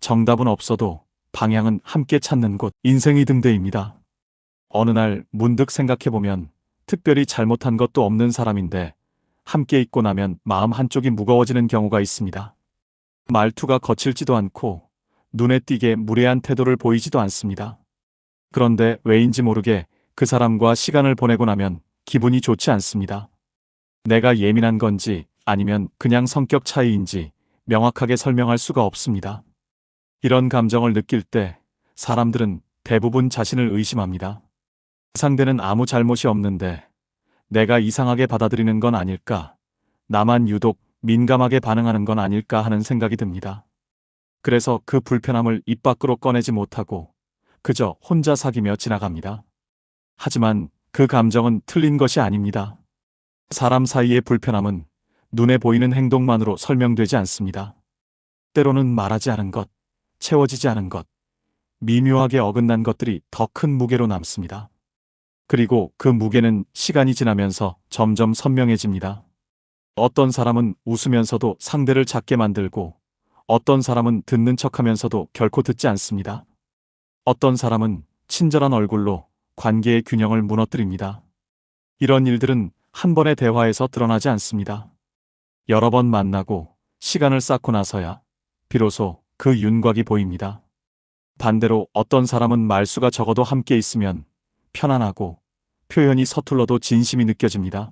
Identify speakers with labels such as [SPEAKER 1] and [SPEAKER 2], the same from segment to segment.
[SPEAKER 1] 정답은 없어도 방향은 함께 찾는 곳, 인생이 등대입니다. 어느 날 문득 생각해보면 특별히 잘못한 것도 없는 사람인데 함께 있고 나면 마음 한쪽이 무거워지는 경우가 있습니다. 말투가 거칠지도 않고 눈에 띄게 무례한 태도를 보이지도 않습니다. 그런데 왜인지 모르게 그 사람과 시간을 보내고 나면 기분이 좋지 않습니다. 내가 예민한 건지 아니면 그냥 성격 차이인지 명확하게 설명할 수가 없습니다. 이런 감정을 느낄 때 사람들은 대부분 자신을 의심합니다. 상대는 아무 잘못이 없는데 내가 이상하게 받아들이는 건 아닐까, 나만 유독 민감하게 반응하는 건 아닐까 하는 생각이 듭니다. 그래서 그 불편함을 입 밖으로 꺼내지 못하고 그저 혼자 사귀며 지나갑니다. 하지만 그 감정은 틀린 것이 아닙니다. 사람 사이의 불편함은 눈에 보이는 행동만으로 설명되지 않습니다. 때로는 말하지 않은 것, 채워지지 않은 것, 미묘하게 어긋난 것들이 더 큰 무게로 남습니다. 그리고 그 무게는 시간이 지나면서 점점 선명해집니다. 어떤 사람은 웃으면서도 상대를 작게 만들고 어떤 사람은 듣는 척하면서도 결코 듣지 않습니다. 어떤 사람은 친절한 얼굴로 관계의 균형을 무너뜨립니다. 이런 일들은 한 번의 대화에서 드러나지 않습니다. 여러 번 만나고 시간을 쌓고 나서야 비로소 그 윤곽이 보입니다. 반대로 어떤 사람은 말수가 적어도 함께 있으면 편안하고 표현이 서툴러도 진심이 느껴집니다.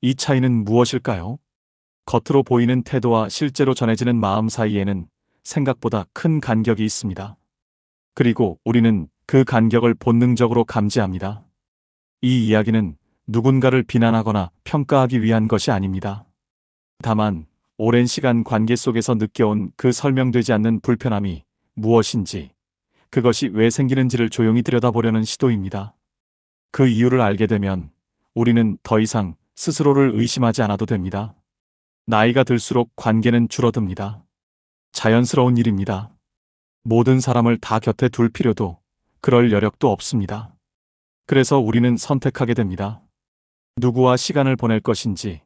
[SPEAKER 1] 이 차이는 무엇일까요? 겉으로 보이는 태도와 실제로 전해지는 마음 사이에는 생각보다 큰 간격이 있습니다. 그리고 우리는 그 간격을 본능적으로 감지합니다. 이 이야기는 누군가를 비난하거나 평가하기 위한 것이 아닙니다. 다만 오랜 시간 관계 속에서 느껴온 그 설명되지 않는 불편함이 무엇인지, 그것이 왜 생기는지를 조용히 들여다보려는 시도입니다. 그 이유를 알게 되면 우리는 더 이상 스스로를 의심하지 않아도 됩니다. 나이가 들수록 관계는 줄어듭니다. 자연스러운 일입니다. 모든 사람을 다 곁에 둘 필요도 그럴 여력도 없습니다. 그래서 우리는 선택하게 됩니다. 누구와 시간을 보낼 것인지,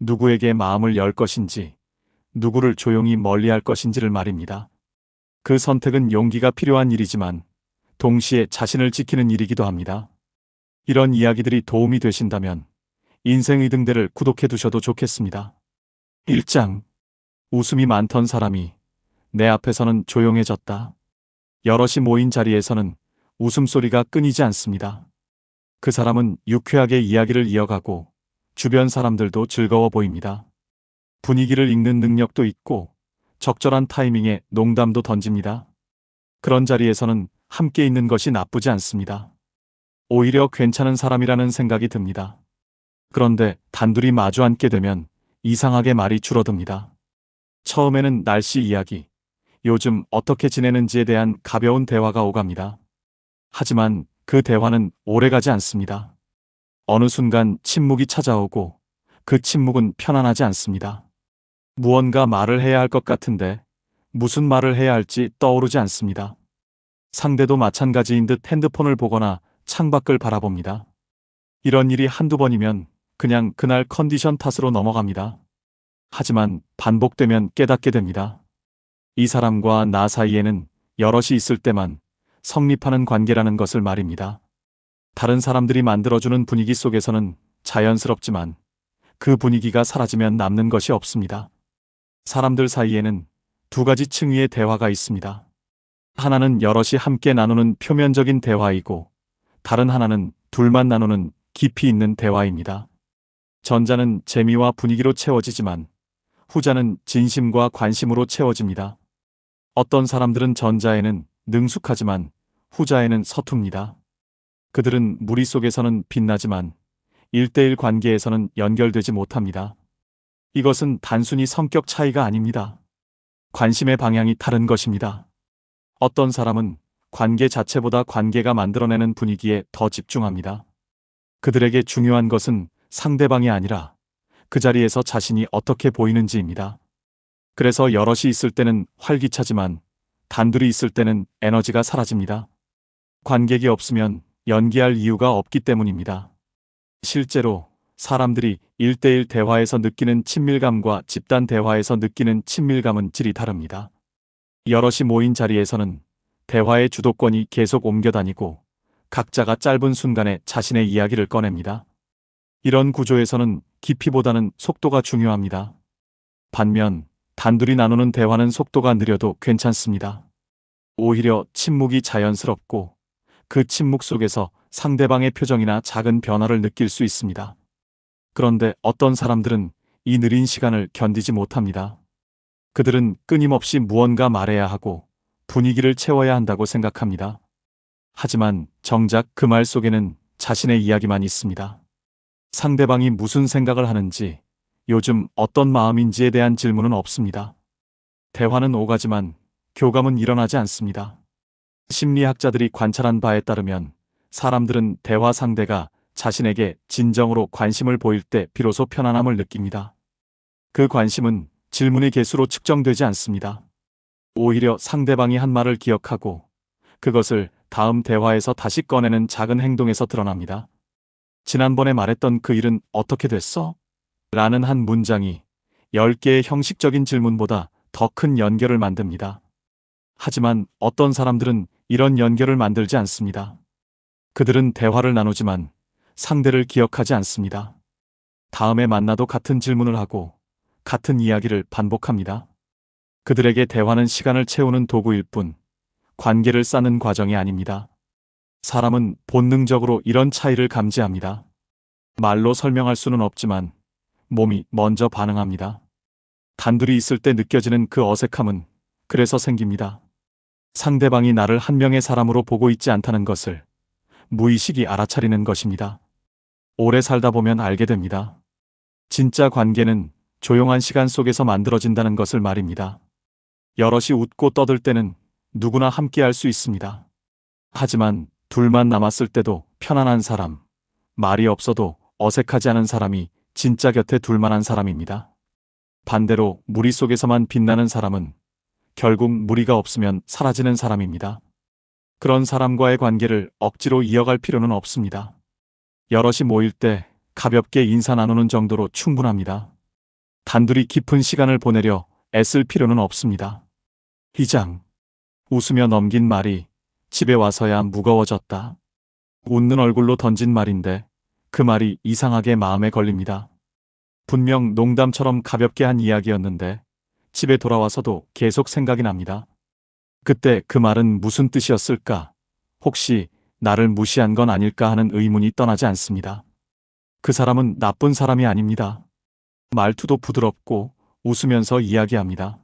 [SPEAKER 1] 누구에게 마음을 열 것인지, 누구를 조용히 멀리할 것인지를 말입니다. 그 선택은 용기가 필요한 일이지만 동시에 자신을 지키는 일이기도 합니다. 이런 이야기들이 도움이 되신다면 인생의 등대를 구독해 두셔도 좋겠습니다. 1장. 웃음이 많던 사람이 내 앞에서는 조용해졌다. 여럿이 모인 자리에서는 웃음소리가 끊이지 않습니다. 그 사람은 유쾌하게 이야기를 이어가고 주변 사람들도 즐거워 보입니다. 분위기를 읽는 능력도 있고 적절한 타이밍에 농담도 던집니다. 그런 자리에서는 함께 있는 것이 나쁘지 않습니다. 오히려 괜찮은 사람이라는 생각이 듭니다. 그런데 단둘이 마주 앉게 되면 이상하게 말이 줄어듭니다. 처음에는 날씨 이야기, 요즘 어떻게 지내는지에 대한 가벼운 대화가 오갑니다. 하지만 그 대화는 오래가지 않습니다. 어느 순간 침묵이 찾아오고 그 침묵은 편안하지 않습니다. 무언가 말을 해야 할 것 같은데 무슨 말을 해야 할지 떠오르지 않습니다. 상대도 마찬가지인 듯 핸드폰을 보거나 창밖을 바라봅니다. 이런 일이 한두 번이면 그냥 그날 컨디션 탓으로 넘어갑니다. 하지만 반복되면 깨닫게 됩니다. 이 사람과 나 사이에는 여럿이 있을 때만 성립하는 관계라는 것을 말입니다. 다른 사람들이 만들어주는 분위기 속에서는 자연스럽지만 그 분위기가 사라지면 남는 것이 없습니다. 사람들 사이에는 두 가지 층위의 대화가 있습니다. 하나는 여럿이 함께 나누는 표면적인 대화이고 다른 하나는 둘만 나누는 깊이 있는 대화입니다. 전자는 재미와 분위기로 채워지지만 후자는 진심과 관심으로 채워집니다. 어떤 사람들은 전자에는 능숙하지만 후자에는 서툽니다. 그들은 무리 속에서는 빛나지만 1대1 관계에서는 연결되지 못합니다. 이것은 단순히 성격 차이가 아닙니다. 관심의 방향이 다른 것입니다. 어떤 사람은 관계 자체보다 관계가 만들어내는 분위기에 더 집중합니다. 그들에게 중요한 것은 상대방이 아니라 그 자리에서 자신이 어떻게 보이는지입니다. 그래서 여럿이 있을 때는 활기차지만 단둘이 있을 때는 에너지가 사라집니다. 관객이 없으면 연기할 이유가 없기 때문입니다. 실제로 사람들이 1대1 대화에서 느끼는 친밀감과 집단 대화에서 느끼는 친밀감은 질이 다릅니다. 여럿이 모인 자리에서는 대화의 주도권이 계속 옮겨다니고 각자가 짧은 순간에 자신의 이야기를 꺼냅니다. 이런 구조에서는 깊이보다는 속도가 중요합니다. 반면 단둘이 나누는 대화는 속도가 느려도 괜찮습니다. 오히려 침묵이 자연스럽고 그 침묵 속에서 상대방의 표정이나 작은 변화를 느낄 수 있습니다. 그런데 어떤 사람들은 이 느린 시간을 견디지 못합니다. 그들은 끊임없이 무언가 말해야 하고 분위기를 채워야 한다고 생각합니다. 하지만 정작 그 말 속에는 자신의 이야기만 있습니다. 상대방이 무슨 생각을 하는지, 요즘 어떤 마음인지에 대한 질문은 없습니다. 대화는 오가지만 교감은 일어나지 않습니다. 심리학자들이 관찰한 바에 따르면 사람들은 대화 상대가 자신에게 진정으로 관심을 보일 때 비로소 편안함을 느낍니다. 그 관심은 질문의 개수로 측정되지 않습니다. 오히려 상대방이 한 말을 기억하고 그것을 다음 대화에서 다시 꺼내는 작은 행동에서 드러납니다. 지난번에 말했던 그 일은 어떻게 됐어? 라는 한 문장이 10개의 형식적인 질문보다 더 큰 연결을 만듭니다. 하지만 어떤 사람들은 이런 연결을 만들지 않습니다. 그들은 대화를 나누지만 상대를 기억하지 않습니다. 다음에 만나도 같은 질문을 하고 같은 이야기를 반복합니다. 그들에게 대화는 시간을 채우는 도구일 뿐 관계를 쌓는 과정이 아닙니다. 사람은 본능적으로 이런 차이를 감지합니다. 말로 설명할 수는 없지만 몸이 먼저 반응합니다. 단둘이 있을 때 느껴지는 그 어색함은 그래서 생깁니다. 상대방이 나를 한 명의 사람으로 보고 있지 않다는 것을 무의식이 알아차리는 것입니다. 오래 살다 보면 알게 됩니다. 진짜 관계는 조용한 시간 속에서 만들어진다는 것을 말입니다. 여럿이 웃고 떠들 때는 누구나 함께할 수 있습니다. 하지만 둘만 남았을 때도 편안한 사람, 말이 없어도 어색하지 않은 사람이 진짜 곁에 둘 만한 사람입니다. 반대로 무리 속에서만 빛나는 사람은 결국 무리가 없으면 사라지는 사람입니다. 그런 사람과의 관계를 억지로 이어갈 필요는 없습니다. 여럿이 모일 때 가볍게 인사 나누는 정도로 충분합니다. 단둘이 깊은 시간을 보내려 애쓸 필요는 없습니다. 희장. 웃으며 넘긴 말이 집에 와서야 무거워졌다. 웃는 얼굴로 던진 말인데 그 말이 이상하게 마음에 걸립니다. 분명 농담처럼 가볍게 한 이야기였는데 집에 돌아와서도 계속 생각이 납니다. 그때 그 말은 무슨 뜻이었을까? 혹시 나를 무시한 건 아닐까 하는 의문이 떠나지 않습니다. 그 사람은 나쁜 사람이 아닙니다. 말투도 부드럽고 웃으면서 이야기합니다.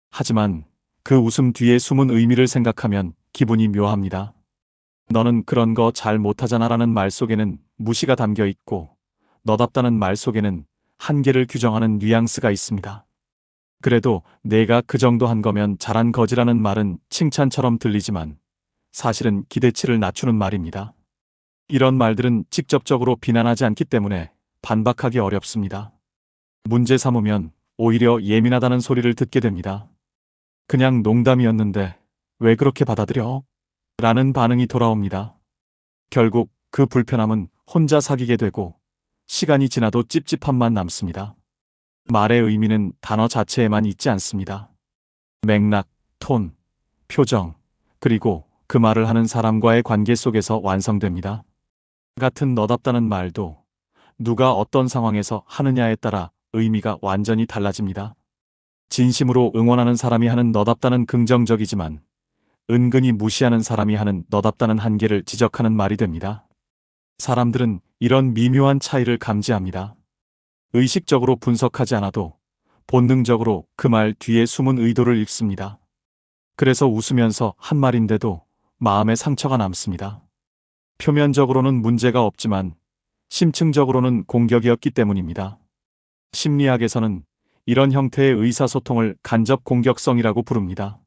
[SPEAKER 1] 하지만 그 웃음 뒤에 숨은 의미를 생각하면 기분이 묘합니다. 너는 그런 거 잘 못하잖아 라는 말 속에는 무시가 담겨 있고 너답다는 말 속에는 한계를 규정하는 뉘앙스가 있습니다. 그래도 내가 그 정도 한 거면 잘한 거지라는 말은 칭찬처럼 들리지만 사실은 기대치를 낮추는 말입니다. 이런 말들은 직접적으로 비난하지 않기 때문에 반박하기 어렵습니다. 문제 삼으면 오히려 예민하다는 소리를 듣게 됩니다. 그냥 농담이었는데 왜 그렇게 받아들여? 라는 반응이 돌아옵니다. 결국 그 불편함은 혼자 사귀게 되고 시간이 지나도 찝찝함만 남습니다. 말의 의미는 단어 자체에만 있지 않습니다. 맥락, 톤, 표정, 그리고 그 말을 하는 사람과의 관계 속에서 완성됩니다. 같은 너답다는 말도 누가 어떤 상황에서 하느냐에 따라 의미가 완전히 달라집니다. 진심으로 응원하는 사람이 하는 너답다는 긍정적이지만 은근히 무시하는 사람이 하는 너답다는 한계를 지적하는 말이 됩니다. 사람들은 이런 미묘한 차이를 감지합니다. 의식적으로 분석하지 않아도 본능적으로 그 말 뒤에 숨은 의도를 읽습니다. 그래서 웃으면서 한 말인데도 마음에 상처가 남습니다. 표면적으로는 문제가 없지만 심층적으로는 공격이었기 때문입니다. 심리학에서는 이런 형태의 의사소통을 간접 공격성이라고 부릅니다.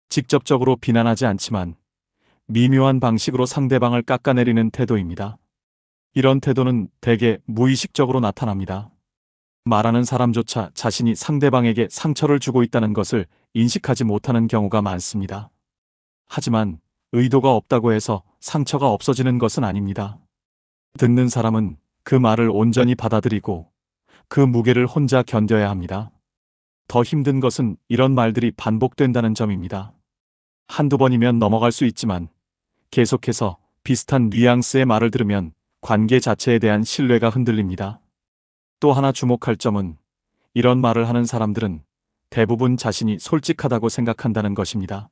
[SPEAKER 1] 직접적으로 비난하지 않지만 미묘한 방식으로 상대방을 깎아내리는 태도입니다. 이런 태도는 대개 무의식적으로 나타납니다. 말하는 사람조차 자신이 상대방에게 상처를 주고 있다는 것을 인식하지 못하는 경우가 많습니다. 하지만 의도가 없다고 해서 상처가 없어지는 것은 아닙니다. 듣는 사람은 그 말을 온전히 받아들이고 그 무게를 혼자 견뎌야 합니다. 더 힘든 것은 이런 말들이 반복된다는 점입니다. 한두 번이면 넘어갈 수 있지만 계속해서 비슷한 뉘앙스의 말을 들으면 관계 자체에 대한 신뢰가 흔들립니다. 또 하나 주목할 점은 이런 말을 하는 사람들은 대부분 자신이 솔직하다고 생각한다는 것입니다.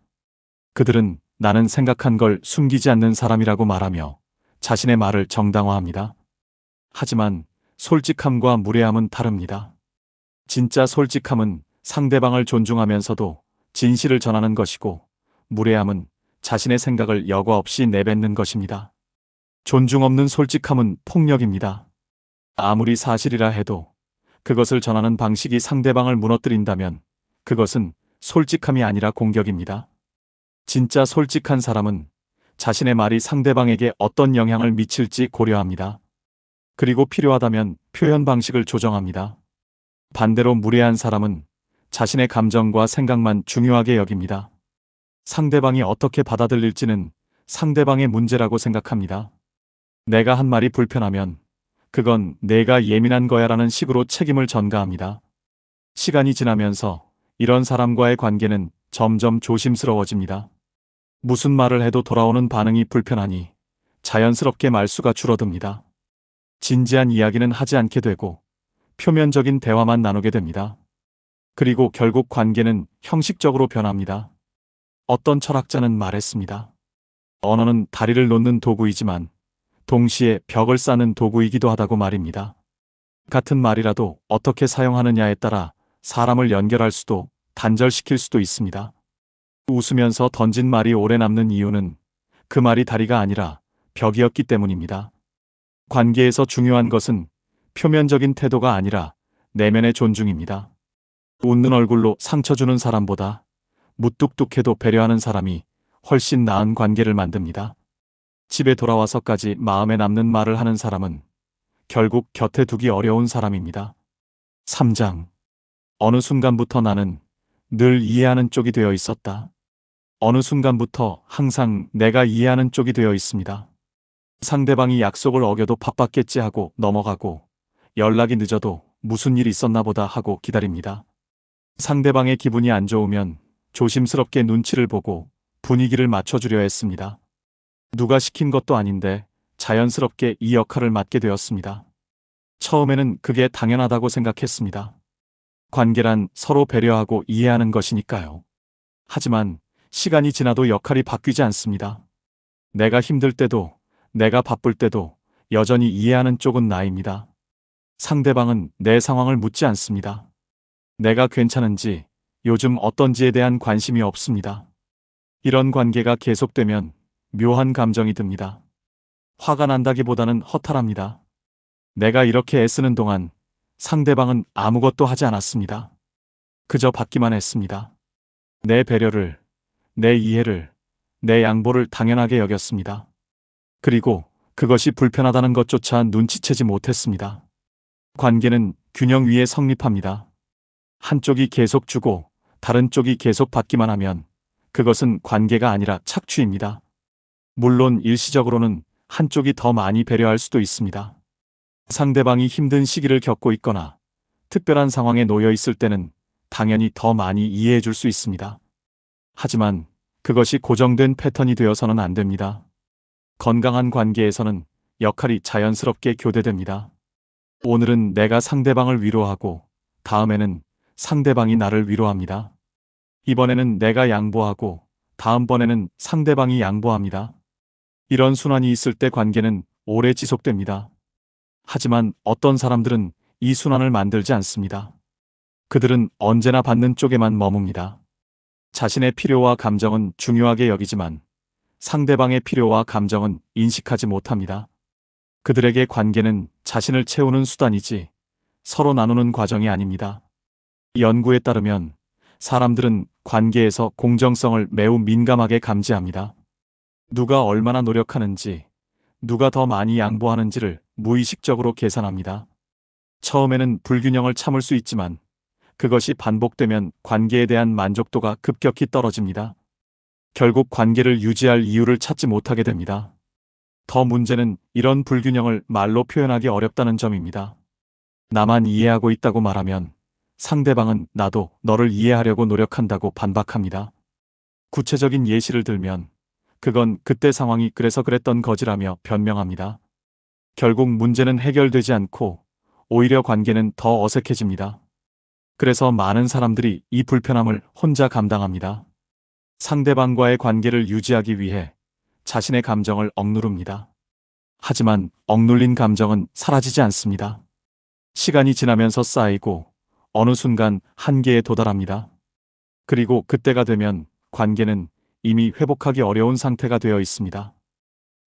[SPEAKER 1] 그들은 나는 생각한 걸 숨기지 않는 사람이라고 말하며 자신의 말을 정당화합니다. 하지만 솔직함과 무례함은 다릅니다. 진짜 솔직함은 상대방을 존중하면서도 진실을 전하는 것이고, 무례함은 자신의 생각을 여과 없이 내뱉는 것입니다. 존중 없는 솔직함은 폭력입니다. 아무리 사실이라 해도 그것을 전하는 방식이 상대방을 무너뜨린다면 그것은 솔직함이 아니라 공격입니다. 진짜 솔직한 사람은 자신의 말이 상대방에게 어떤 영향을 미칠지 고려합니다. 그리고 필요하다면 표현 방식을 조정합니다. 반대로 무례한 사람은 자신의 감정과 생각만 중요하게 여깁니다. 상대방이 어떻게 받아들일지는 상대방의 문제라고 생각합니다. 내가 한 말이 불편하면 그건 내가 예민한 거야라는 식으로 책임을 전가합니다. 시간이 지나면서 이런 사람과의 관계는 점점 조심스러워집니다. 무슨 말을 해도 돌아오는 반응이 불편하니 자연스럽게 말수가 줄어듭니다. 진지한 이야기는 하지 않게 되고 표면적인 대화만 나누게 됩니다. 그리고 결국 관계는 형식적으로 변합니다. 어떤 철학자는 말했습니다. 언어는 다리를 놓는 도구이지만 동시에 벽을 쌓는 도구이기도 하다고 말입니다. 같은 말이라도 어떻게 사용하느냐에 따라 사람을 연결할 수도 단절시킬 수도 있습니다. 웃으면서 던진 말이 오래 남는 이유는 그 말이 다리가 아니라 벽이었기 때문입니다. 관계에서 중요한 것은 표면적인 태도가 아니라 내면의 존중입니다. 웃는 얼굴로 상처 주는 사람보다 무뚝뚝해도 배려하는 사람이 훨씬 나은 관계를 만듭니다. 집에 돌아와서까지 마음에 남는 말을 하는 사람은 결국 곁에 두기 어려운 사람입니다. 3장. 어느 순간부터 나는 늘 이해하는 쪽이 되어 있었다. 어느 순간부터 항상 내가 이해하는 쪽이 되어 있습니다. 상대방이 약속을 어겨도 바빴겠지 하고 넘어가고, 연락이 늦어도 무슨 일 있었나 보다 하고 기다립니다. 상대방의 기분이 안 좋으면 조심스럽게 눈치를 보고 분위기를 맞춰주려 했습니다. 누가 시킨 것도 아닌데 자연스럽게 이 역할을 맡게 되었습니다. 처음에는 그게 당연하다고 생각했습니다. 관계란 서로 배려하고 이해하는 것이니까요. 하지만 시간이 지나도 역할이 바뀌지 않습니다. 내가 힘들 때도 내가 바쁠 때도 여전히 이해하는 쪽은 나입니다. 상대방은 내 상황을 묻지 않습니다. 내가 괜찮은지, 요즘 어떤지에 대한 관심이 없습니다. 이런 관계가 계속되면 묘한 감정이 듭니다. 화가 난다기보다는 허탈합니다. 내가 이렇게 애쓰는 동안 상대방은 아무것도 하지 않았습니다. 그저 받기만 했습니다. 내 배려를, 내 이해를, 내 양보를 당연하게 여겼습니다. 그리고 그것이 불편하다는 것조차 눈치채지 못했습니다. 관계는 균형 위에 성립합니다. 한쪽이 계속 주고 다른 쪽이 계속 받기만 하면 그것은 관계가 아니라 착취입니다. 물론 일시적으로는 한쪽이 더 많이 배려할 수도 있습니다. 상대방이 힘든 시기를 겪고 있거나 특별한 상황에 놓여 있을 때는 당연히 더 많이 이해해 줄 수 있습니다. 하지만 그것이 고정된 패턴이 되어서는 안 됩니다. 건강한 관계에서는 역할이 자연스럽게 교대됩니다. 오늘은 내가 상대방을 위로하고 다음에는 상대방이 나를 위로합니다. 이번에는 내가 양보하고 다음번에는 상대방이 양보합니다. 이런 순환이 있을 때 관계는 오래 지속됩니다. 하지만 어떤 사람들은 이 순환을 만들지 않습니다. 그들은 언제나 받는 쪽에만 머뭅니다. 자신의 필요와 감정은 중요하게 여기지만 상대방의 필요와 감정은 인식하지 못합니다. 그들에게 관계는 자신을 채우는 수단이지 서로 나누는 과정이 아닙니다. 연구에 따르면 사람들은 관계에서 공정성을 매우 민감하게 감지합니다. 누가 얼마나 노력하는지, 누가 더 많이 양보하는지를 무의식적으로 계산합니다. 처음에는 불균형을 참을 수 있지만 그것이 반복되면 관계에 대한 만족도가 급격히 떨어집니다. 결국 관계를 유지할 이유를 찾지 못하게 됩니다. 더 문제는 이런 불균형을 말로 표현하기 어렵다는 점입니다. 나만 이해하고 있다고 말하면 상대방은 나도 너를 이해하려고 노력한다고 반박합니다. 구체적인 예시를 들면 그건 그때 상황이 그래서 그랬던 거지라며 변명합니다. 결국 문제는 해결되지 않고 오히려 관계는 더 어색해집니다. 그래서 많은 사람들이 이 불편함을 혼자 감당합니다. 상대방과의 관계를 유지하기 위해 자신의 감정을 억누릅니다. 하지만 억눌린 감정은 사라지지 않습니다. 시간이 지나면서 쌓이고 어느 순간 한계에 도달합니다. 그리고 그때가 되면 관계는 이미 회복하기 어려운 상태가 되어 있습니다.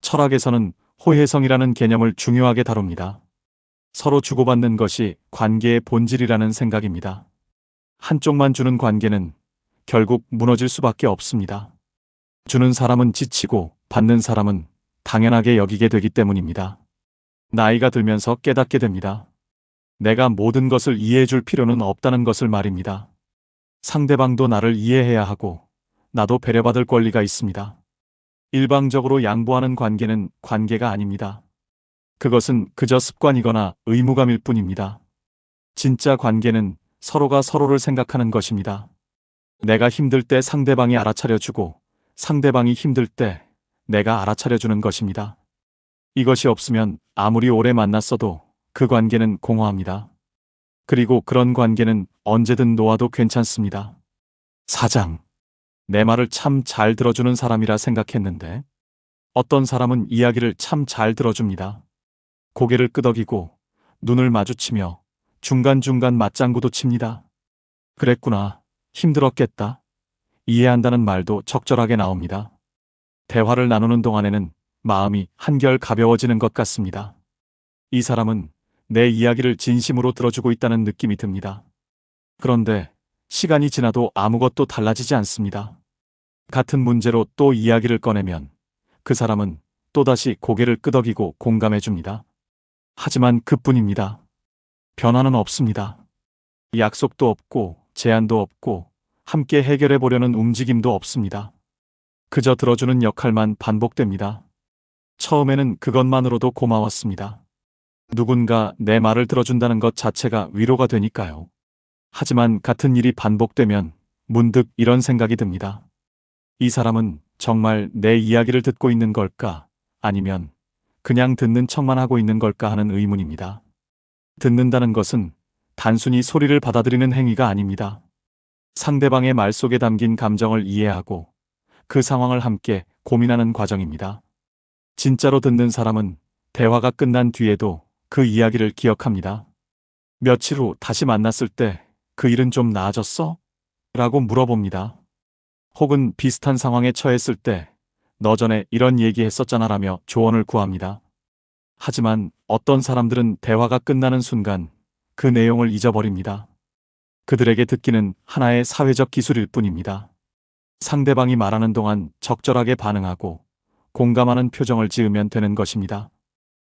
[SPEAKER 1] 철학에서는 호혜성이라는 개념을 중요하게 다룹니다. 서로 주고받는 것이 관계의 본질이라는 생각입니다. 한쪽만 주는 관계는 결국 무너질 수밖에 없습니다. 주는 사람은 지치고 받는 사람은 당연하게 여기게 되기 때문입니다. 나이가 들면서 깨닫게 됩니다. 내가 모든 것을 이해해 줄 필요는 없다는 것을 말입니다. 상대방도 나를 이해해야 하고 나도 배려받을 권리가 있습니다. 일방적으로 양보하는 관계는 관계가 아닙니다. 그것은 그저 습관이거나 의무감일 뿐입니다. 진짜 관계는 서로가 서로를 생각하는 것입니다. 내가 힘들 때 상대방이 알아차려주고 상대방이 힘들 때 내가 알아차려주는 것입니다. 이것이 없으면 아무리 오래 만났어도 그 관계는 공허합니다. 그리고 그런 관계는 언제든 놓아도 괜찮습니다. 4장. 내 말을 참 잘 들어주는 사람이라 생각했는데 어떤 사람은 이야기를 참 잘 들어줍니다. 고개를 끄덕이고 눈을 마주치며 중간중간 맞장구도 칩니다. 그랬구나. 힘들었겠다. 이해한다는 말도 적절하게 나옵니다. 대화를 나누는 동안에는 마음이 한결 가벼워지는 것 같습니다. 이 사람은 내 이야기를 진심으로 들어주고 있다는 느낌이 듭니다. 그런데 시간이 지나도 아무것도 달라지지 않습니다. 같은 문제로 또 이야기를 꺼내면 그 사람은 또다시 고개를 끄덕이고 공감해 줍니다. 하지만 그뿐입니다. 변화는 없습니다. 약속도 없고 제안도 없고 함께 해결해 보려는 움직임도 없습니다. 그저 들어주는 역할만 반복됩니다. 처음에는 그것만으로도 고마웠습니다. 누군가 내 말을 들어준다는 것 자체가 위로가 되니까요. 하지만 같은 일이 반복되면 문득 이런 생각이 듭니다. 이 사람은 정말 내 이야기를 듣고 있는 걸까? 아니면 그냥 듣는 척만 하고 있는 걸까 하는 의문입니다. 듣는다는 것은 단순히 소리를 받아들이는 행위가 아닙니다. 상대방의 말 속에 담긴 감정을 이해하고 그 상황을 함께 고민하는 과정입니다. 진짜로 듣는 사람은 대화가 끝난 뒤에도 그 이야기를 기억합니다. 며칠 후 다시 만났을 때 그 일은 좀 나아졌어? 라고 물어봅니다. 혹은 비슷한 상황에 처했을 때 너 전에 이런 얘기 했었잖아 라며 조언을 구합니다. 하지만 어떤 사람들은 대화가 끝나는 순간 그 내용을 잊어버립니다. 그들에게 듣기는 하나의 사회적 기술일 뿐입니다. 상대방이 말하는 동안 적절하게 반응하고 공감하는 표정을 지으면 되는 것입니다.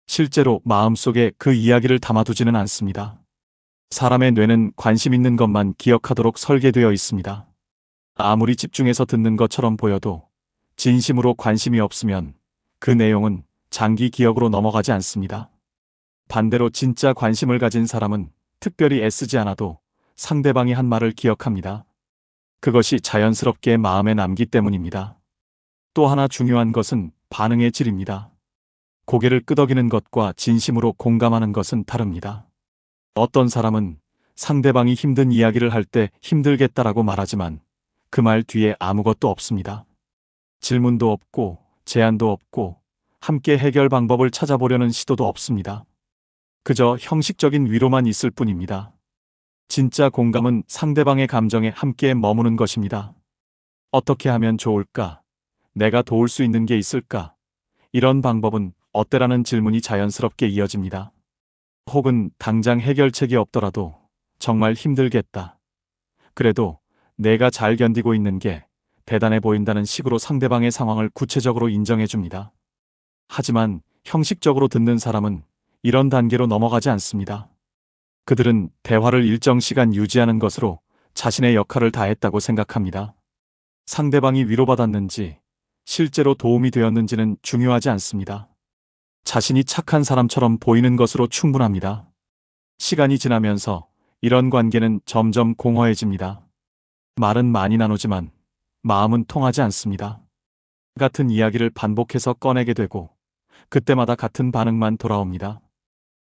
[SPEAKER 1] 실제로 마음속에 그 이야기를 담아두지는 않습니다. 사람의 뇌는 관심 있는 것만 기억하도록 설계되어 있습니다. 아무리 집중해서 듣는 것처럼 보여도 진심으로 관심이 없으면 그 내용은 장기 기억으로 넘어가지 않습니다. 반대로 진짜 관심을 가진 사람은 특별히 애쓰지 않아도 상대방이 한 말을 기억합니다. 그것이 자연스럽게 마음에 남기 때문입니다. 또 하나 중요한 것은 반응의 질입니다. 고개를 끄덕이는 것과 진심으로 공감하는 것은 다릅니다. 어떤 사람은 상대방이 힘든 이야기를 할 때 힘들겠다라고 말하지만 그 말 뒤에 아무것도 없습니다. 질문도 없고 제안도 없고 함께 해결 방법을 찾아보려는 시도도 없습니다. 그저 형식적인 위로만 있을 뿐입니다. 진짜 공감은 상대방의 감정에 함께 머무는 것입니다. 어떻게 하면 좋을까? 내가 도울 수 있는 게 있을까? 이런 방법은 어때라는 질문이 자연스럽게 이어집니다. 혹은 당장 해결책이 없더라도 정말 힘들겠다. 그래도 내가 잘 견디고 있는 게 대단해 보인다는 식으로 상대방의 상황을 구체적으로 인정해 줍니다. 하지만 형식적으로 듣는 사람은 이런 단계로 넘어가지 않습니다. 그들은 대화를 일정 시간 유지하는 것으로 자신의 역할을 다했다고 생각합니다. 상대방이 위로받았는지 실제로 도움이 되었는지는 중요하지 않습니다. 자신이 착한 사람처럼 보이는 것으로 충분합니다. 시간이 지나면서 이런 관계는 점점 공허해집니다. 말은 많이 나누지만 마음은 통하지 않습니다. 같은 이야기를 반복해서 꺼내게 되고 그때마다 같은 반응만 돌아옵니다.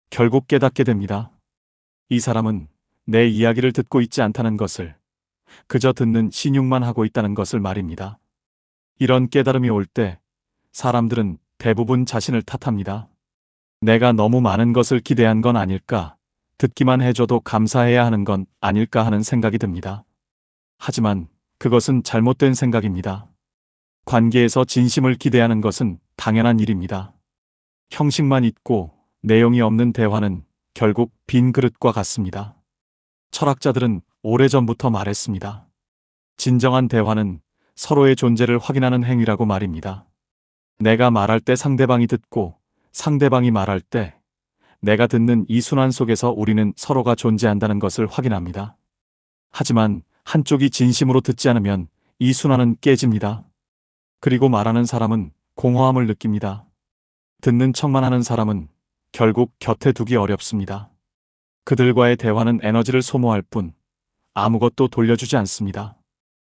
[SPEAKER 1] 결국 깨닫게 됩니다. 이 사람은 내 이야기를 듣고 있지 않다는 것을, 그저 듣는 신용만 하고 있다는 것을 말입니다. 이런 깨달음이 올 때 사람들은 대부분 자신을 탓합니다. 내가 너무 많은 것을 기대한 건 아닐까, 듣기만 해줘도 감사해야 하는 건 아닐까 하는 생각이 듭니다. 하지만 그것은 잘못된 생각입니다. 관계에서 진심을 기대하는 것은 당연한 일입니다. 형식만 있고 내용이 없는 대화는 결국 빈 그릇과 같습니다. 철학자들은 오래전부터 말했습니다. 진정한 대화는 서로의 존재를 확인하는 행위라고 말입니다. 내가 말할 때 상대방이 듣고 상대방이 말할 때 내가 듣는 이 순환 속에서 우리는 서로가 존재한다는 것을 확인합니다. 하지만 한쪽이 진심으로 듣지 않으면 이 순환은 깨집니다. 그리고 말하는 사람은 공허함을 느낍니다. 듣는 척만 하는 사람은 결국 곁에 두기 어렵습니다. 그들과의 대화는 에너지를 소모할 뿐 아무것도 돌려주지 않습니다.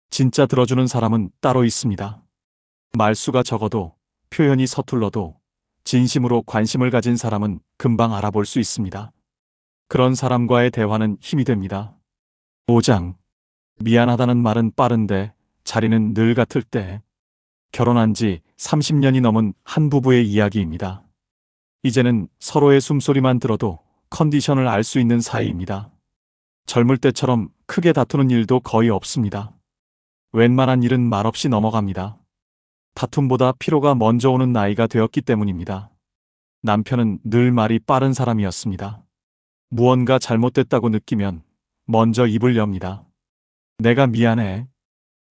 [SPEAKER 1] 진짜 들어주는 사람은 따로 있습니다. 말수가 적어도, 표현이 서툴러도 진심으로 관심을 가진 사람은 금방 알아볼 수 있습니다. 그런 사람과의 대화는 힘이 됩니다. 5장. 미안하다는 말은 빠른데 자리는 늘 같을 때. 결혼한 지 30년이 넘은 한 부부의 이야기입니다. 이제는 서로의 숨소리만 들어도 컨디션을 알 수 있는 사이입니다. 젊을 때처럼 크게 다투는 일도 거의 없습니다. 웬만한 일은 말없이 넘어갑니다. 다툼보다 피로가 먼저 오는 나이가 되었기 때문입니다. 남편은 늘 말이 빠른 사람이었습니다. 무언가 잘못됐다고 느끼면 먼저 입을 엽니다. 내가 미안해.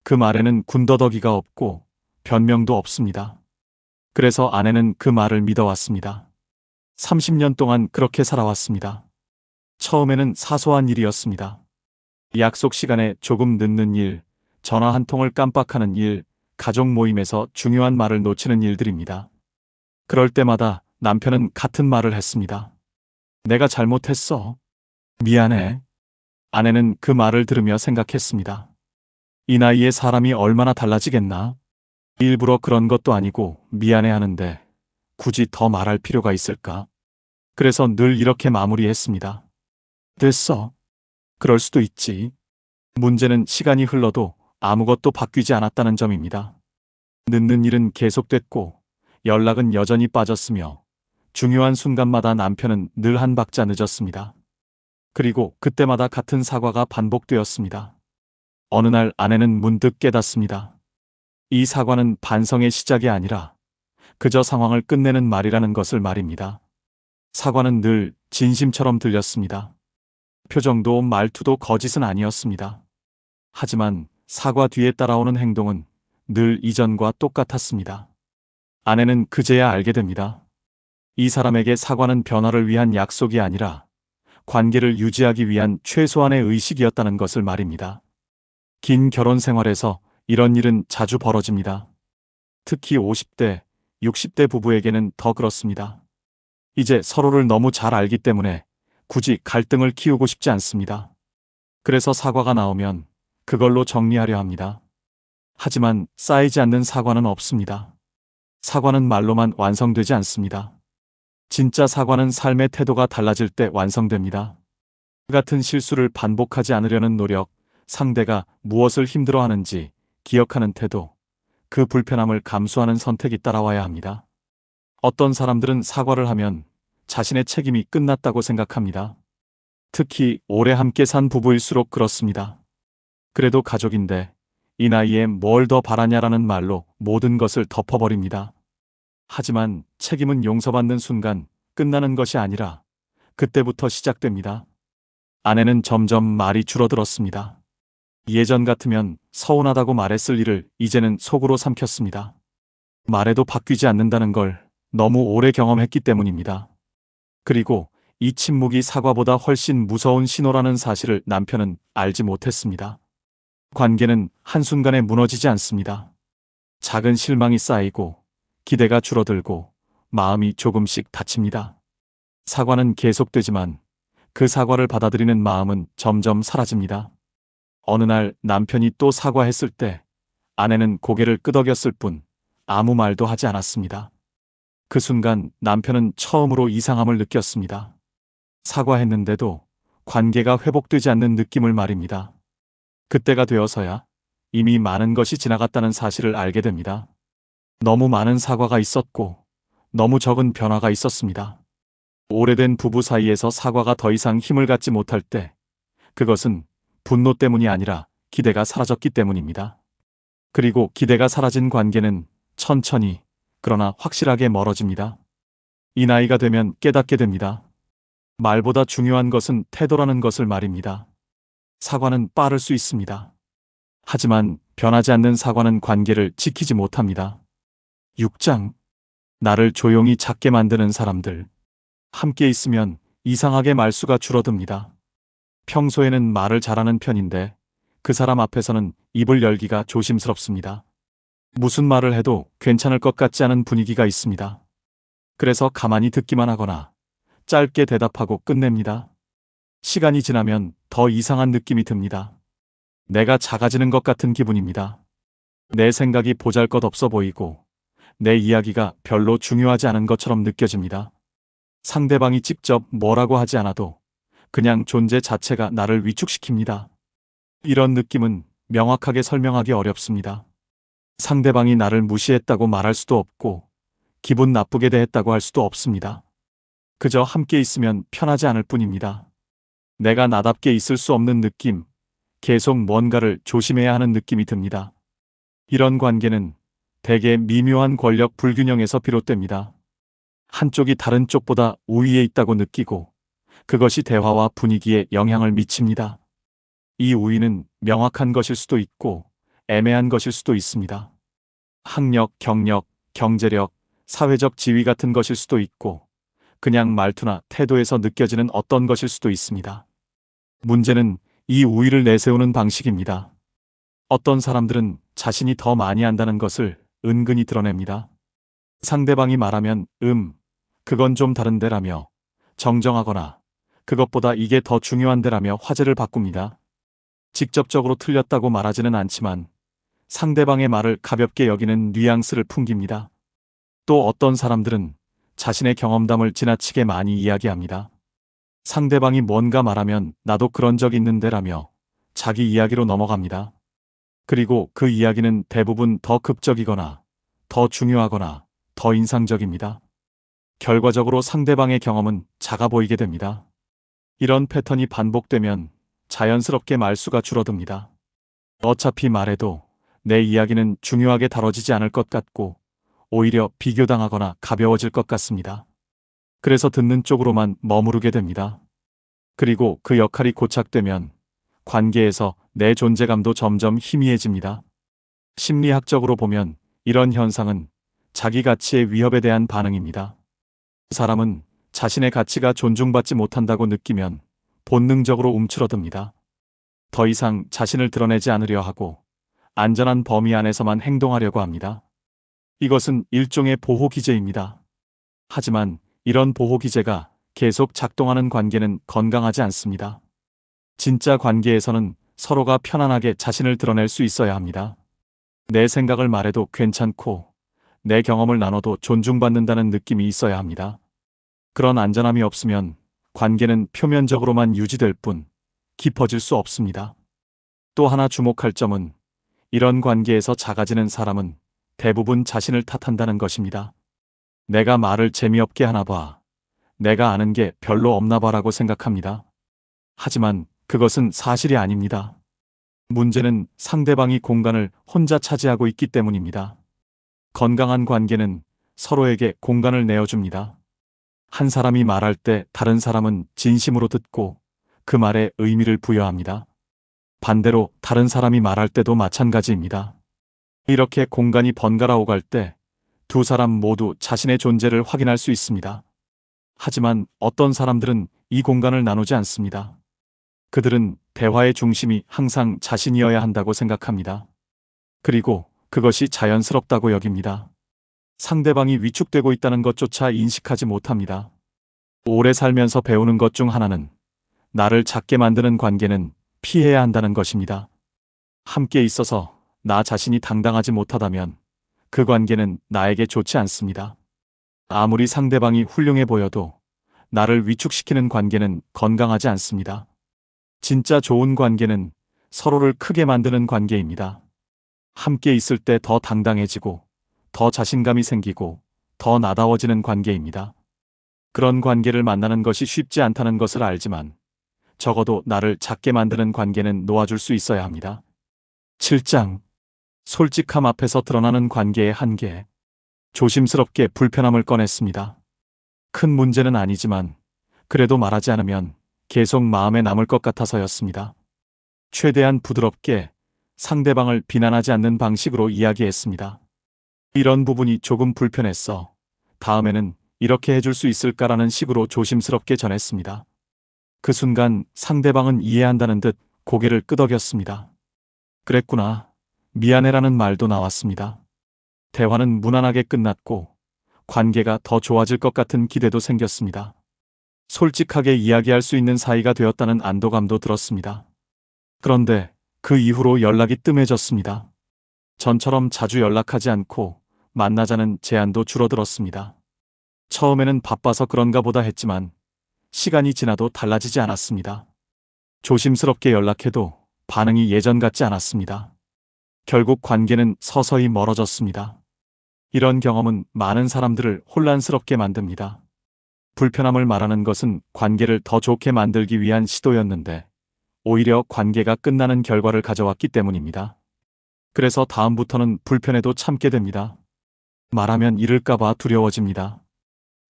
[SPEAKER 1] 그 말에는 군더더기가 없고 변명도 없습니다. 그래서 아내는 그 말을 믿어왔습니다. 30년 동안 그렇게 살아왔습니다. 처음에는 사소한 일이었습니다. 약속 시간에 조금 늦는 일, 전화 한 통을 깜빡하는 일, 가족 모임에서 중요한 말을 놓치는 일들입니다. 그럴 때마다 남편은 같은 말을 했습니다. 내가 잘못했어. 미안해. 아내는 그 말을 들으며 생각했습니다. 이 나이에 사람이 얼마나 달라지겠나? 일부러 그런 것도 아니고 미안해하는데 굳이 더 말할 필요가 있을까? 그래서 늘 이렇게 마무리했습니다. 됐어. 그럴 수도 있지. 문제는 시간이 흘러도 아무것도 바뀌지 않았다는 점입니다. 늦는 일은 계속됐고 연락은 여전히 빠졌으며 중요한 순간마다 남편은 늘 한 박자 늦었습니다. 그리고 그때마다 같은 사과가 반복되었습니다. 어느 날 아내는 문득 깨닫습니다. 이 사과는 반성의 시작이 아니라 그저 상황을 끝내는 말이라는 것을 말입니다. 사과는 늘 진심처럼 들렸습니다. 표정도 말투도 거짓은 아니었습니다. 하지만 사과 뒤에 따라오는 행동은 늘 이전과 똑같았습니다. 아내는 그제야 알게 됩니다. 이 사람에게 사과는 변화를 위한 약속이 아니라 관계를 유지하기 위한 최소한의 의식이었다는 것을 말입니다. 긴 결혼 생활에서 이런 일은 자주 벌어집니다. 특히 50대, 60대 부부에게는 더 그렇습니다. 이제 서로를 너무 잘 알기 때문에 굳이 갈등을 키우고 싶지 않습니다. 그래서 사과가 나오면 그걸로 정리하려 합니다. 하지만 쌓이지 않는 사과는 없습니다. 사과는 말로만 완성되지 않습니다. 진짜 사과는 삶의 태도가 달라질 때 완성됩니다. 같은 실수를 반복하지 않으려는 노력, 상대가 무엇을 힘들어하는지 기억하는 태도, 그 불편함을 감수하는 선택이 따라와야 합니다. 어떤 사람들은 사과를 하면 자신의 책임이 끝났다고 생각합니다. 특히 오래 함께 산 부부일수록 그렇습니다. 그래도 가족인데 이 나이에 뭘 더 바라냐라는 말로 모든 것을 덮어버립니다. 하지만 책임은 용서받는 순간 끝나는 것이 아니라 그때부터 시작됩니다. 아내는 점점 말이 줄어들었습니다. 예전 같으면 서운하다고 말했을 일을 이제는 속으로 삼켰습니다. 말해도 바뀌지 않는다는 걸 너무 오래 경험했기 때문입니다. 그리고 이 침묵이 사과보다 훨씬 무서운 신호라는 사실을 남편은 알지 못했습니다. 관계는 한순간에 무너지지 않습니다. 작은 실망이 쌓이고 기대가 줄어들고 마음이 조금씩 다칩니다. 사과는 계속되지만 그 사과를 받아들이는 마음은 점점 사라집니다. 어느 날 남편이 또 사과했을 때 아내는 고개를 끄덕였을 뿐 아무 말도 하지 않았습니다. 그 순간 남편은 처음으로 이상함을 느꼈습니다. 사과했는데도 관계가 회복되지 않는 느낌을 말입니다. 그때가 되어서야 이미 많은 것이 지나갔다는 사실을 알게 됩니다. 너무 많은 사과가 있었고 너무 적은 변화가 있었습니다. 오래된 부부 사이에서 사과가 더 이상 힘을 갖지 못할 때 그것은 분노 때문이 아니라 기대가 사라졌기 때문입니다. 그리고 기대가 사라진 관계는 천천히 그러나 확실하게 멀어집니다. 이 나이가 되면 깨닫게 됩니다. 말보다 중요한 것은 태도라는 것을 말입니다. 사과는 빠를 수 있습니다. 하지만 변하지 않는 사과는 관계를 지키지 못합니다. 6장. 나를 조용히 작게 만드는 사람들. 함께 있으면 이상하게 말수가 줄어듭니다. 평소에는 말을 잘하는 편인데 그 사람 앞에서는 입을 열기가 조심스럽습니다. 무슨 말을 해도 괜찮을 것 같지 않은 분위기가 있습니다. 그래서 가만히 듣기만 하거나 짧게 대답하고 끝냅니다. 시간이 지나면 더 이상한 느낌이 듭니다. 내가 작아지는 것 같은 기분입니다. 내 생각이 보잘것없어 보이고 내 이야기가 별로 중요하지 않은 것처럼 느껴집니다. 상대방이 직접 뭐라고 하지 않아도 그냥 존재 자체가 나를 위축시킵니다. 이런 느낌은 명확하게 설명하기 어렵습니다. 상대방이 나를 무시했다고 말할 수도 없고 기분 나쁘게 대했다고 할 수도 없습니다. 그저 함께 있으면 편하지 않을 뿐입니다. 내가 나답게 있을 수 없는 느낌, 계속 뭔가를 조심해야 하는 느낌이 듭니다. 이런 관계는 대개 미묘한 권력 불균형에서 비롯됩니다. 한쪽이 다른 쪽보다 우위에 있다고 느끼고 그것이 대화와 분위기에 영향을 미칩니다. 이 우위는 명확한 것일 수도 있고 애매한 것일 수도 있습니다. 학력, 경력, 경제력, 사회적 지위 같은 것일 수도 있고 그냥 말투나 태도에서 느껴지는 어떤 것일 수도 있습니다. 문제는 이 우위를 내세우는 방식입니다. 어떤 사람들은 자신이 더 많이 안다는 것을 은근히 드러냅니다. 상대방이 말하면 그건 좀 다른데라며 정정하거나 그것보다 이게 더 중요한데라며 화제를 바꿉니다. 직접적으로 틀렸다고 말하지는 않지만 상대방의 말을 가볍게 여기는 뉘앙스를 풍깁니다. 또 어떤 사람들은 자신의 경험담을 지나치게 많이 이야기합니다. 상대방이 뭔가 말하면 나도 그런 적 있는데라며 자기 이야기로 넘어갑니다. 그리고 그 이야기는 대부분 더 극적이거나 더 중요하거나 더 인상적입니다. 결과적으로 상대방의 경험은 작아 보이게 됩니다. 이런 패턴이 반복되면 자연스럽게 말수가 줄어듭니다. 어차피 말해도 내 이야기는 중요하게 다뤄지지 않을 것 같고 오히려 비교당하거나 가벼워질 것 같습니다. 그래서 듣는 쪽으로만 머무르게 됩니다. 그리고 그 역할이 고착되면 관계에서 내 존재감도 점점 희미해집니다. 심리학적으로 보면 이런 현상은 자기 가치의 위협에 대한 반응입니다. 사람은 자신의 가치가 존중받지 못한다고 느끼면 본능적으로 움츠러듭니다. 더 이상 자신을 드러내지 않으려 하고 안전한 범위 안에서만 행동하려고 합니다. 이것은 일종의 보호 기제입니다. 하지만 이런 보호 기제가 계속 작동하는 관계는 건강하지 않습니다. 진짜 관계에서는 서로가 편안하게 자신을 드러낼 수 있어야 합니다. 내 생각을 말해도 괜찮고 내 경험을 나눠도 존중받는다는 느낌이 있어야 합니다. 그런 안전함이 없으면 관계는 표면적으로만 유지될 뿐 깊어질 수 없습니다. 또 하나 주목할 점은 이런 관계에서 작아지는 사람은 대부분 자신을 탓한다는 것입니다. 내가 말을 재미없게 하나 봐. 내가 아는 게 별로 없나 봐라고 생각합니다. 하지만 그것은 사실이 아닙니다. 문제는 상대방이 공간을 혼자 차지하고 있기 때문입니다. 건강한 관계는 서로에게 공간을 내어줍니다. 한 사람이 말할 때 다른 사람은 진심으로 듣고 그 말에 의미를 부여합니다. 반대로 다른 사람이 말할 때도 마찬가지입니다. 이렇게 공간이 번갈아 오갈 때 두 사람 모두 자신의 존재를 확인할 수 있습니다. 하지만 어떤 사람들은 이 공간을 나누지 않습니다. 그들은 대화의 중심이 항상 자신이어야 한다고 생각합니다. 그리고 그것이 자연스럽다고 여깁니다. 상대방이 위축되고 있다는 것조차 인식하지 못합니다. 오래 살면서 배우는 것 중 하나는 나를 작게 만드는 관계는 피해야 한다는 것입니다. 함께 있어서 나 자신이 당당하지 못하다면 그 관계는 나에게 좋지 않습니다. 아무리 상대방이 훌륭해 보여도 나를 위축시키는 관계는 건강하지 않습니다. 진짜 좋은 관계는 서로를 크게 만드는 관계입니다. 함께 있을 때 더 당당해지고, 더 자신감이 생기고, 더 나다워지는 관계입니다. 그런 관계를 만나는 것이 쉽지 않다는 것을 알지만, 적어도 나를 작게 만드는 관계는 놓아줄 수 있어야 합니다. 7장. 솔직함 앞에서 드러나는 관계의 한계. 조심스럽게 불편함을 꺼냈습니다. 큰 문제는 아니지만 그래도 말하지 않으면 계속 마음에 남을 것 같아서였습니다. 최대한 부드럽게 상대방을 비난하지 않는 방식으로 이야기했습니다. 이런 부분이 조금 불편했어. 다음에는 이렇게 해줄 수 있을까라는 식으로 조심스럽게 전했습니다. 그 순간 상대방은 이해한다는 듯 고개를 끄덕였습니다. 그랬구나. 미안해라는 말도 나왔습니다. 대화는 무난하게 끝났고 관계가 더 좋아질 것 같은 기대도 생겼습니다. 솔직하게 이야기할 수 있는 사이가 되었다는 안도감도 들었습니다. 그런데 그 이후로 연락이 뜸해졌습니다. 전처럼 자주 연락하지 않고 만나자는 제안도 줄어들었습니다. 처음에는 바빠서 그런가 보다 했지만 시간이 지나도 달라지지 않았습니다. 조심스럽게 연락해도 반응이 예전 같지 않았습니다. 결국 관계는 서서히 멀어졌습니다. 이런 경험은 많은 사람들을 혼란스럽게 만듭니다. 불편함을 말하는 것은 관계를 더 좋게 만들기 위한 시도였는데 오히려 관계가 끝나는 결과를 가져왔기 때문입니다. 그래서 다음부터는 불편해도 참게 됩니다. 말하면 잃을까봐 두려워집니다.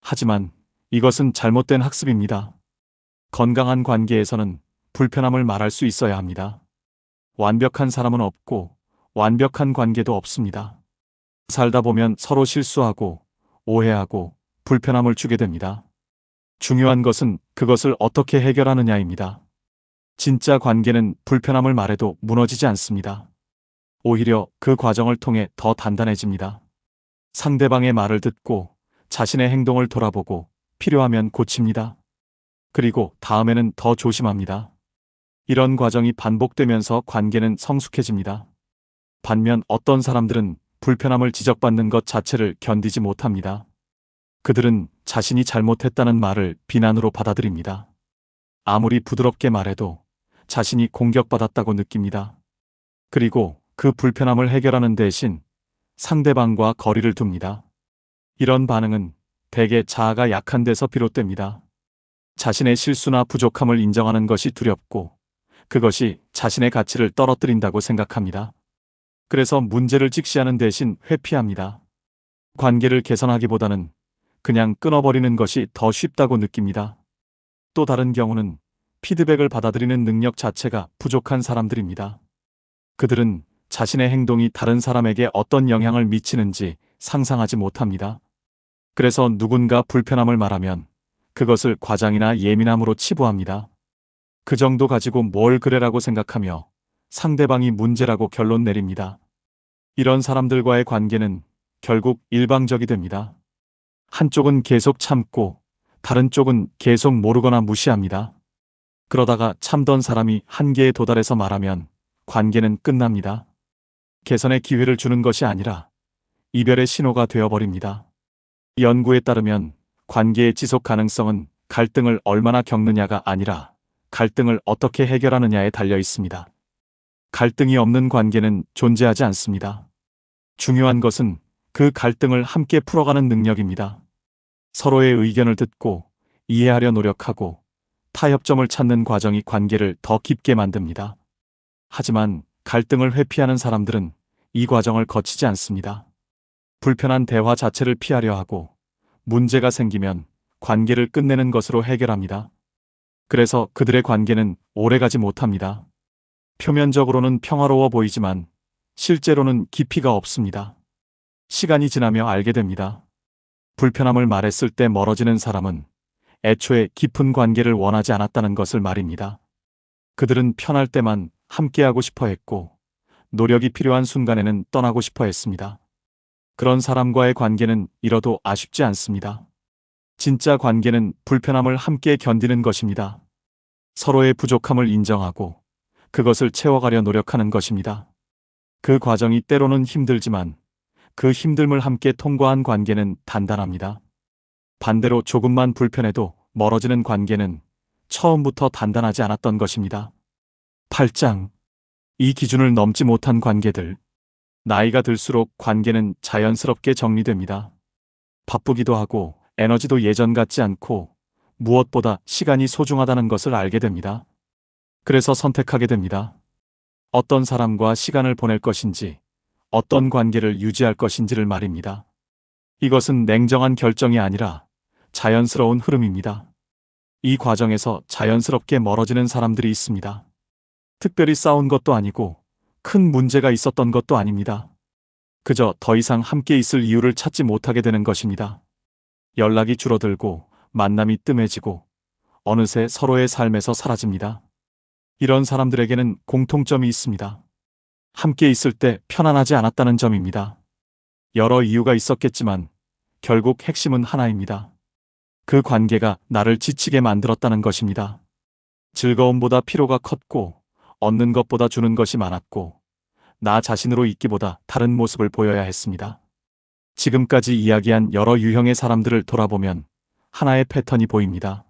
[SPEAKER 1] 하지만 이것은 잘못된 학습입니다. 건강한 관계에서는 불편함을 말할 수 있어야 합니다. 완벽한 사람은 없고 완벽한 관계도 없습니다. 살다 보면 서로 실수하고 오해하고 불편함을 주게 됩니다. 중요한 것은 그것을 어떻게 해결하느냐입니다. 진짜 관계는 불편함을 말해도 무너지지 않습니다. 오히려 그 과정을 통해 더 단단해집니다. 상대방의 말을 듣고 자신의 행동을 돌아보고 필요하면 고칩니다. 그리고 다음에는 더 조심합니다. 이런 과정이 반복되면서 관계는 성숙해집니다. 반면 어떤 사람들은 불편함을 지적받는 것 자체를 견디지 못합니다. 그들은 자신이 잘못했다는 말을 비난으로 받아들입니다. 아무리 부드럽게 말해도 자신이 공격받았다고 느낍니다. 그리고 그 불편함을 해결하는 대신 상대방과 거리를 둡니다. 이런 반응은 대개 자아가 약한 데서 비롯됩니다. 자신의 실수나 부족함을 인정하는 것이 두렵고 그것이 자신의 가치를 떨어뜨린다고 생각합니다. 그래서 문제를 직시하는 대신 회피합니다. 관계를 개선하기보다는 그냥 끊어버리는 것이 더 쉽다고 느낍니다. 또 다른 경우는 피드백을 받아들이는 능력 자체가 부족한 사람들입니다. 그들은 자신의 행동이 다른 사람에게 어떤 영향을 미치는지 상상하지 못합니다. 그래서 누군가 불편함을 말하면 그것을 과장이나 예민함으로 치부합니다. 그 정도 가지고 뭘 그래라고 생각하며 상대방이 문제라고 결론 내립니다. 이런 사람들과의 관계는 결국 일방적이 됩니다. 한쪽은 계속 참고 다른 쪽은 계속 모르거나 무시합니다. 그러다가 참던 사람이 한계에 도달해서 말하면 관계는 끝납니다. 개선의 기회를 주는 것이 아니라 이별의 신호가 되어버립니다. 연구에 따르면 관계의 지속 가능성은 갈등을 얼마나 겪느냐가 아니라 갈등을 어떻게 해결하느냐에 달려 있습니다. 갈등이 없는 관계는 존재하지 않습니다. 중요한 것은 그 갈등을 함께 풀어가는 능력입니다. 서로의 의견을 듣고 이해하려 노력하고 타협점을 찾는 과정이 관계를 더 깊게 만듭니다. 하지만 갈등을 회피하는 사람들은 이 과정을 거치지 않습니다. 불편한 대화 자체를 피하려 하고 문제가 생기면 관계를 끝내는 것으로 해결합니다. 그래서 그들의 관계는 오래가지 못합니다. 표면적으로는 평화로워 보이지만 실제로는 깊이가 없습니다. 시간이 지나며 알게 됩니다. 불편함을 말했을 때 멀어지는 사람은 애초에 깊은 관계를 원하지 않았다는 것을 말입니다. 그들은 편할 때만 함께하고 싶어 했고 노력이 필요한 순간에는 떠나고 싶어 했습니다. 그런 사람과의 관계는 잃어도 아쉽지 않습니다. 진짜 관계는 불편함을 함께 견디는 것입니다. 서로의 부족함을 인정하고 그것을 채워가려 노력하는 것입니다. 그 과정이 때로는 힘들지만 그 힘듦을 함께 통과한 관계는 단단합니다. 반대로 조금만 불편해도 멀어지는 관계는 처음부터 단단하지 않았던 것입니다. 8장. 이 기준을 넘지 못한 관계들. 나이가 들수록 관계는 자연스럽게 정리됩니다. 바쁘기도 하고 에너지도 예전 같지 않고 무엇보다 시간이 소중하다는 것을 알게 됩니다. 그래서 선택하게 됩니다. 어떤 사람과 시간을 보낼 것인지, 어떤 관계를 유지할 것인지를 말입니다. 이것은 냉정한 결정이 아니라 자연스러운 흐름입니다. 이 과정에서 자연스럽게 멀어지는 사람들이 있습니다. 특별히 싸운 것도 아니고 큰 문제가 있었던 것도 아닙니다. 그저 더 이상 함께 있을 이유를 찾지 못하게 되는 것입니다. 연락이 줄어들고 만남이 뜸해지고 어느새 서로의 삶에서 사라집니다. 이런 사람들에게는 공통점이 있습니다. 함께 있을 때 편안하지 않았다는 점입니다. 여러 이유가 있었겠지만 결국 핵심은 하나입니다. 그 관계가 나를 지치게 만들었다는 것입니다. 즐거움보다 피로가 컸고 얻는 것보다 주는 것이 많았고 나 자신으로 있기보다 다른 모습을 보여야 했습니다. 지금까지 이야기한 여러 유형의 사람들을 돌아보면 하나의 패턴이 보입니다.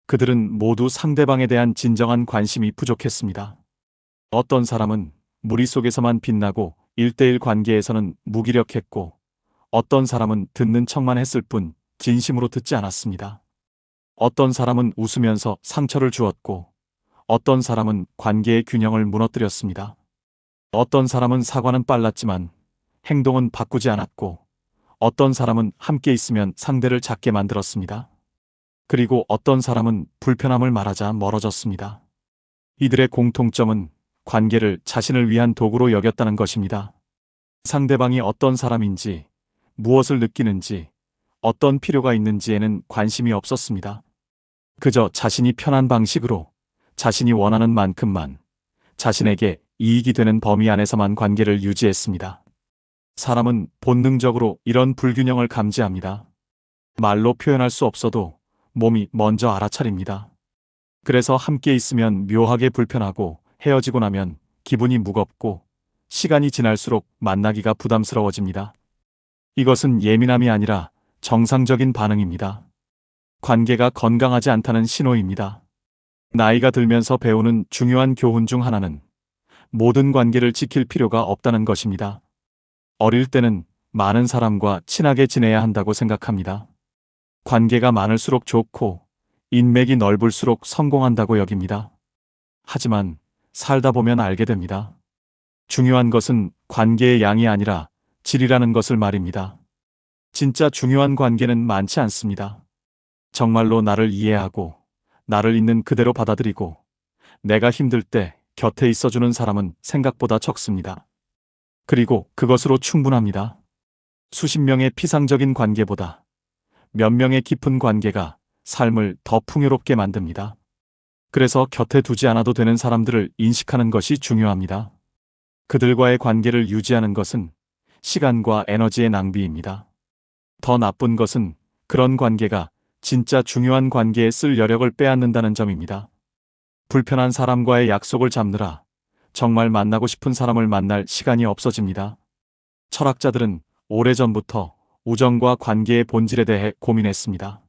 [SPEAKER 1] 그들은 모두 상대방에 대한 진정한 관심이 부족했습니다. 어떤 사람은 무리 속에서만 빛나고 1대1 관계에서는 무기력했고 어떤 사람은 듣는 척만 했을 뿐 진심으로 듣지 않았습니다. 어떤 사람은 웃으면서 상처를 주었고 어떤 사람은 관계의 균형을 무너뜨렸습니다. 어떤 사람은 사과는 빨랐지만 행동은 바꾸지 않았고 어떤 사람은 함께 있으면 상대를 작게 만들었습니다. 그리고 어떤 사람은 불편함을 말하자 멀어졌습니다. 이들의 공통점은 관계를 자신을 위한 도구로 여겼다는 것입니다. 상대방이 어떤 사람인지, 무엇을 느끼는지, 어떤 필요가 있는지에는 관심이 없었습니다. 그저 자신이 편한 방식으로, 자신이 원하는 만큼만, 자신에게 이익이 되는 범위 안에서만 관계를 유지했습니다. 사람은 본능적으로 이런 불균형을 감지합니다. 말로 표현할 수 없어도 몸이 먼저 알아차립니다. 그래서 함께 있으면 묘하게 불편하고 헤어지고 나면 기분이 무겁고 시간이 지날수록 만나기가 부담스러워집니다. 이것은 예민함이 아니라 정상적인 반응입니다. 관계가 건강하지 않다는 신호입니다. 나이가 들면서 배우는 중요한 교훈 중 하나는 모든 관계를 지킬 필요가 없다는 것입니다. 어릴 때는 많은 사람과 친하게 지내야 한다고 생각합니다. 관계가 많을수록 좋고 인맥이 넓을수록 성공한다고 여깁니다. 하지만 살다 보면 알게 됩니다. 중요한 것은 관계의 양이 아니라 질이라는 것을 말입니다. 진짜 중요한 관계는 많지 않습니다. 정말로 나를 이해하고 나를 있는 그대로 받아들이고 내가 힘들 때 곁에 있어주는 사람은 생각보다 적습니다. 그리고 그것으로 충분합니다. 수십 명의 피상적인 관계보다 몇 명의 깊은 관계가 삶을 더 풍요롭게 만듭니다. 그래서 곁에 두지 않아도 되는 사람들을 인식하는 것이 중요합니다. 그들과의 관계를 유지하는 것은 시간과 에너지의 낭비입니다. 더 나쁜 것은 그런 관계가 진짜 중요한 관계에 쓸 여력을 빼앗는다는 점입니다. 불편한 사람과의 약속을 잡느라 정말 만나고 싶은 사람을 만날 시간이 없어집니다. 철학자들은 오래전부터 우정과 관계의 본질에 대해 고민했습니다.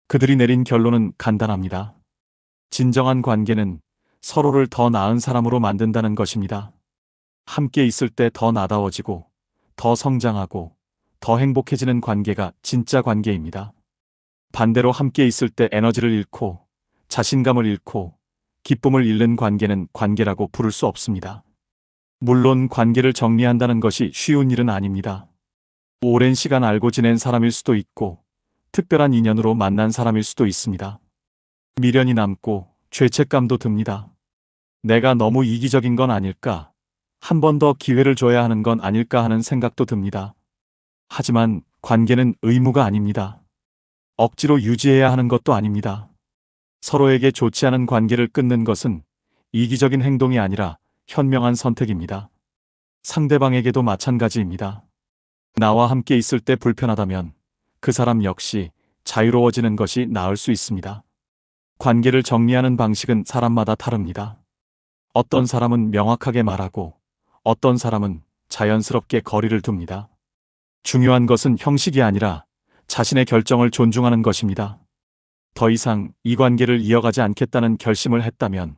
[SPEAKER 1] 그들이 내린 결론은 간단합니다. 진정한 관계는 서로를 더 나은 사람으로 만든다는 것입니다. 함께 있을 때 더 나다워지고, 더 성장하고, 더 행복해지는 관계가 진짜 관계입니다. 반대로 함께 있을 때 에너지를 잃고, 자신감을 잃고, 기쁨을 잃는 관계는 관계라고 부를 수 없습니다. 물론 관계를 정리한다는 것이 쉬운 일은 아닙니다. 오랜 시간 알고 지낸 사람일 수도 있고, 특별한 인연으로 만난 사람일 수도 있습니다. 미련이 남고 죄책감도 듭니다. 내가 너무 이기적인 건 아닐까? 한 번 더 기회를 줘야 하는 건 아닐까 하는 생각도 듭니다. 하지만 관계는 의무가 아닙니다. 억지로 유지해야 하는 것도 아닙니다. 서로에게 좋지 않은 관계를 끊는 것은 이기적인 행동이 아니라 현명한 선택입니다. 상대방에게도 마찬가지입니다. 나와 함께 있을 때 불편하다면 그 사람 역시 자유로워지는 것이 나을 수 있습니다. 관계를 정리하는 방식은 사람마다 다릅니다. 어떤 사람은 명확하게 말하고 어떤 사람은 자연스럽게 거리를 둡니다. 중요한 것은 형식이 아니라 자신의 결정을 존중하는 것입니다. 더 이상 이 관계를 이어가지 않겠다는 결심을 했다면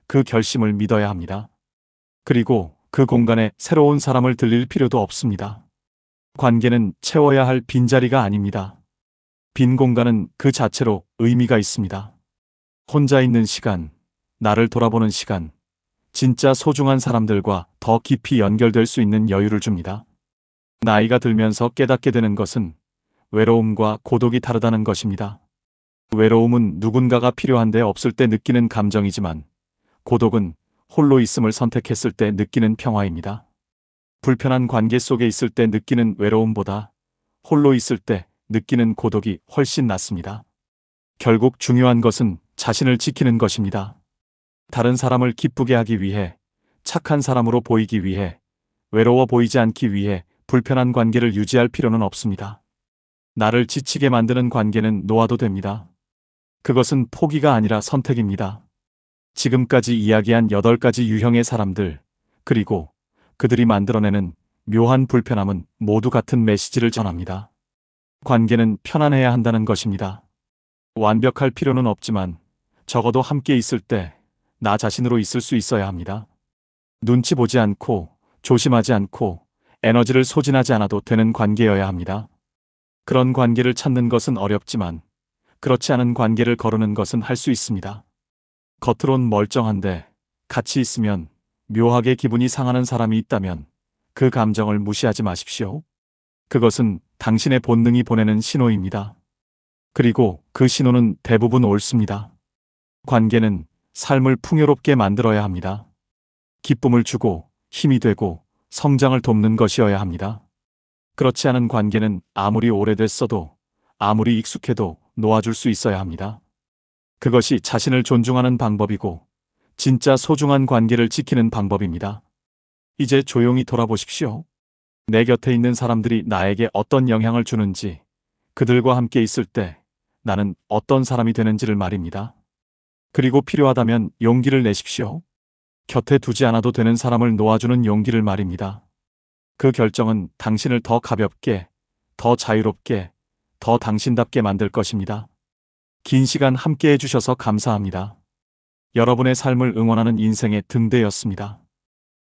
[SPEAKER 1] 그 결심을 믿어야 합니다. 그리고 그 공간에 새로운 사람을 들릴 필요도 없습니다. 관계는 채워야 할 빈자리가 아닙니다. 빈 공간은 그 자체로 의미가 있습니다. 혼자 있는 시간, 나를 돌아보는 시간, 진짜 소중한 사람들과 더 깊이 연결될 수 있는 여유를 줍니다. 나이가 들면서 깨닫게 되는 것은 외로움과 고독이 다르다는 것입니다. 외로움은 누군가가 필요한데 없을 때 느끼는 감정이지만 고독은 홀로 있음을 선택했을 때 느끼는 평화입니다. 불편한 관계 속에 있을 때 느끼는 외로움보다 홀로 있을 때 느끼는 고독이 훨씬 낫습니다. 결국 중요한 것은 자신을 지키는 것입니다. 다른 사람을 기쁘게 하기 위해, 착한 사람으로 보이기 위해, 외로워 보이지 않기 위해 불편한 관계를 유지할 필요는 없습니다. 나를 지치게 만드는 관계는 놓아도 됩니다. 그것은 포기가 아니라 선택입니다. 지금까지 이야기한 8가지 유형의 사람들, 그리고 그들이 만들어내는 묘한 불편함은 모두 같은 메시지를 전합니다. 관계는 편안해야 한다는 것입니다. 완벽할 필요는 없지만 적어도 함께 있을 때 나 자신으로 있을 수 있어야 합니다. 눈치 보지 않고 조심하지 않고 에너지를 소진하지 않아도 되는 관계여야 합니다. 그런 관계를 찾는 것은 어렵지만 그렇지 않은 관계를 거르는 것은 할 수 있습니다. 겉으론 멀쩡한데 같이 있으면 묘하게 기분이 상하는 사람이 있다면 그 감정을 무시하지 마십시오. 그것은 당신의 본능이 보내는 신호입니다. 그리고 그 신호는 대부분 옳습니다. 관계는 삶을 풍요롭게 만들어야 합니다. 기쁨을 주고 힘이 되고 성장을 돕는 것이어야 합니다. 그렇지 않은 관계는 아무리 오래됐어도 아무리 익숙해도 놓아줄 수 있어야 합니다. 그것이 자신을 존중하는 방법이고 진짜 소중한 관계를 지키는 방법입니다. 이제 조용히 돌아보십시오. 내 곁에 있는 사람들이 나에게 어떤 영향을 주는지, 그들과 함께 있을 때 나는 어떤 사람이 되는지를 말입니다. 그리고 필요하다면 용기를 내십시오. 곁에 두지 않아도 되는 사람을 놓아주는 용기를 말입니다. 그 결정은 당신을 더 가볍게, 더 자유롭게, 더 당신답게 만들 것입니다. 긴 시간 함께 해주셔서 감사합니다. 여러분의 삶을 응원하는 인생의 등대였습니다.